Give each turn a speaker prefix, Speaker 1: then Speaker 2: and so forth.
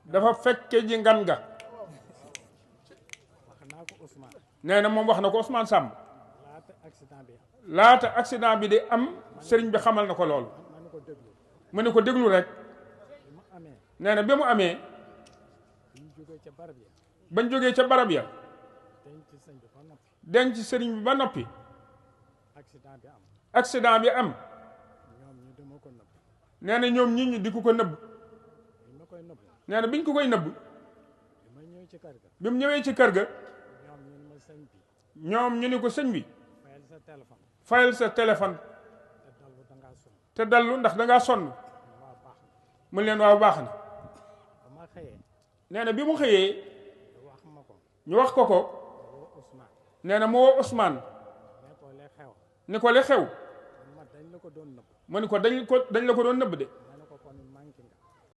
Speaker 1: dafa fekke ji ngan nga nee na moom wax na ko Ousmane Samb laata accident bi di am sëriñ bi xamal na ko loolu mu ne ko déglu rek nee na bi mu amee bañ jógee ca barab ya denc sëriñ bi ba noppi accident bi am nee na ñoom nit ñi di ko nëbb nee na biñ ko koy nëbb bi mu ñëwee ci kër ga ñoom ñu ni ko sëñ bi fayal sa téléphone te dallu ndax dangaa sonn mu leen waaw baax na nee na bi mu xëyee ñu wax ko nee na mu woo Ousmane ni ko li xew mu ni ko dañ la ko doon nëbb de